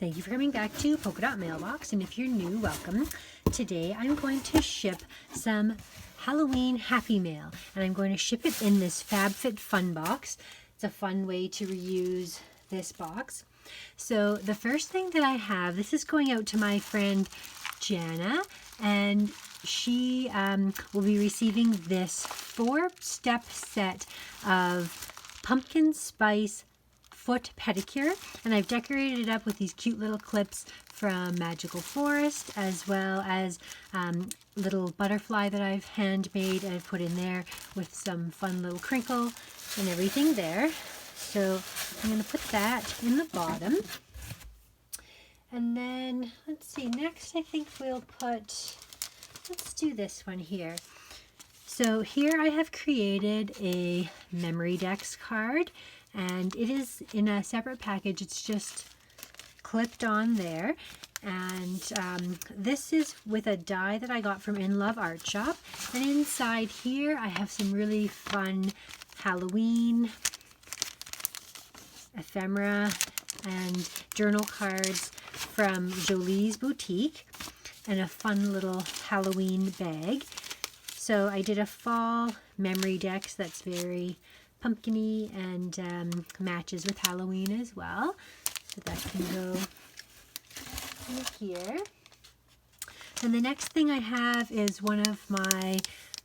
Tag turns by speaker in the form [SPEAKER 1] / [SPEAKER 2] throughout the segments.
[SPEAKER 1] Thank you for coming back to Polka Dot Mailbox, and if you're new, welcome. Today I'm going to ship some Halloween Happy Mail, and I'm going to ship it in this FabFitFun box. It's a fun way to reuse this box. So the first thing that I have, this is going out to my friend Jana, and she will be receiving this 4-step set of pumpkin spice foot pedicure, and I've decorated it up with these cute little clips from Magical Forest, as well as little butterfly that I've handmade and I've put in there with some fun little crinkle and everything there. So I'm going to put that in the bottom, and then let's see, next I think we'll put, let's do this one here. So here I have created a memory dex card, and it is in a separate package. It's just clipped on there, and this is with a die that I got from In Love Art Shop, and inside here I have some really fun Halloween ephemera and journal cards from Jolie's Boutique, and a fun little Halloween bag. So I did a fall memory dex that's very pumpkin-y and matches with Halloween as well. So that can go in here. And the next thing I have is one of my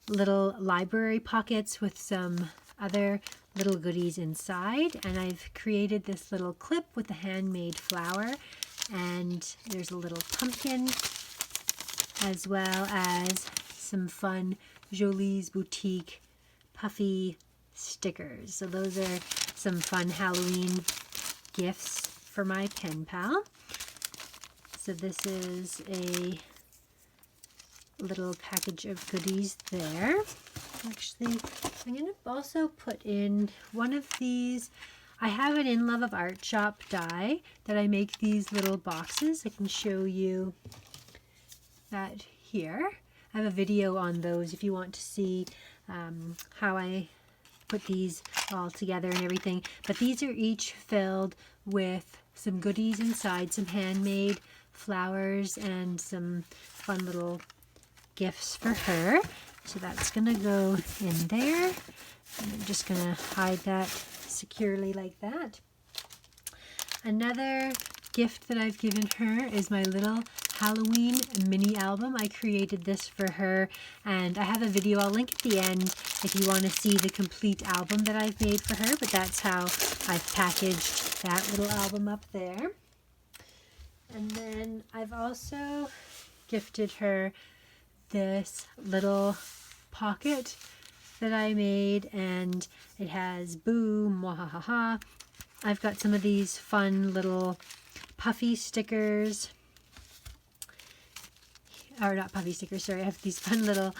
[SPEAKER 1] little library pockets with some other little goodies inside. And I've created this little clip with a handmade flower. And there's a little pumpkin, as well as some fun Jolie's Boutique puffy stickers. So those are some fun Halloween gifts for my pen pal. So this is a little package of goodies there. Actually, I'm going to also put in one of these. I have an In Love of Art Shop die that I make these little boxes. I can show you that here. I have a video on those if you want to see how I put these all together and everything. But these are each filled with some goodies inside, some handmade flowers and some fun little gifts for her. So that's gonna go in there, and I'm just gonna hide that securely like that. Another gift that I've given her is my little Halloween mini album. I created this for her, and I have a video I'll link at the end if you want to see the complete album that I've made for her, but that's how I've packaged that little album up there. And then I've also gifted her this little pocket that I made, and it has boo, mwahaha. I've got some of these fun little puffy stickers, or not puffy stickers, sorry. I have these fun little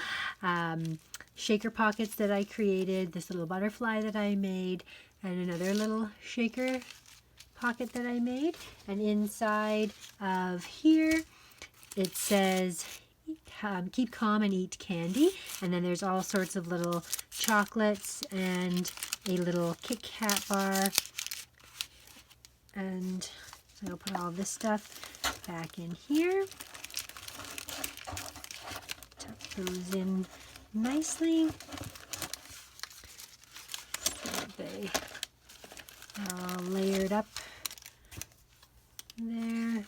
[SPEAKER 1] shaker pockets that I created, this little butterfly that I made, and another little shaker pocket that I made. And inside of here it says keep calm and eat candy, and then there's all sorts of little chocolates and a little Kit Kat bar, and I'll put all this stuff back in here. Tuck those in nicely so that they are all layered up there.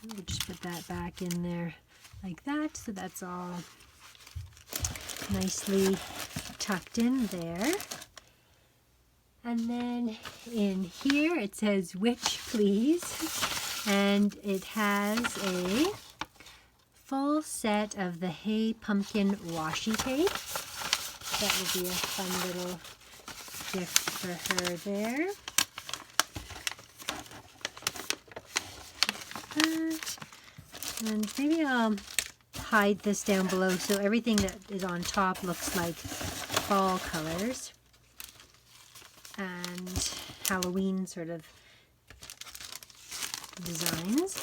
[SPEAKER 1] We'll just put that back in there like that, so that's all nicely tucked in there. And then in here it says "Witch, please," and it has a full set of the Hey Pumpkin washi tape. That would be a fun little gift for her there. And maybe I'll hide this down below so everything that is on top looks like fall colors and Halloween sort of designs.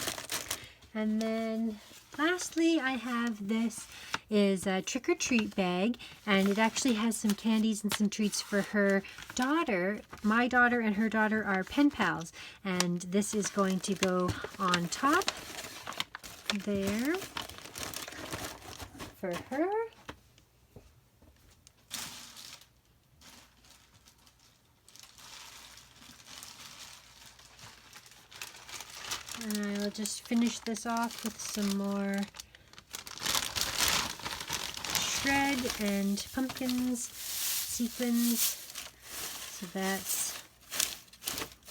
[SPEAKER 1] And then lastly I have this. is a trick or treat bag, and it actually has some candies and some treats for her daughter. My daughter and her daughter are pen pals, and this is going to go on top there for her. And I will just finish this off with some more shred and pumpkins, sequins. So that's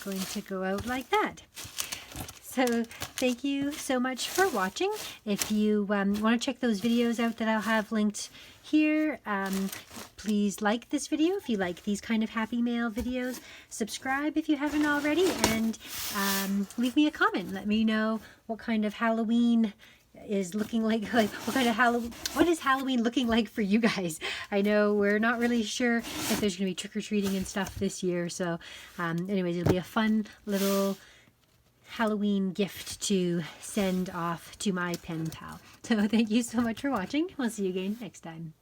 [SPEAKER 1] going to go out like that. So thank you so much for watching. If you want to check those videos out that I'll have linked here, please like this video if you like these kind of happy mail videos. Subscribe if you haven't already, and leave me a comment. Let me know what kind of Halloween is looking like what is Halloween looking like for you guys. I know we're not really sure if there's gonna be trick-or-treating and stuff this year, so anyways, it'll be a fun little Halloween gift to send off to my pen pal. So thank you so much for watching. We'll see you again next time.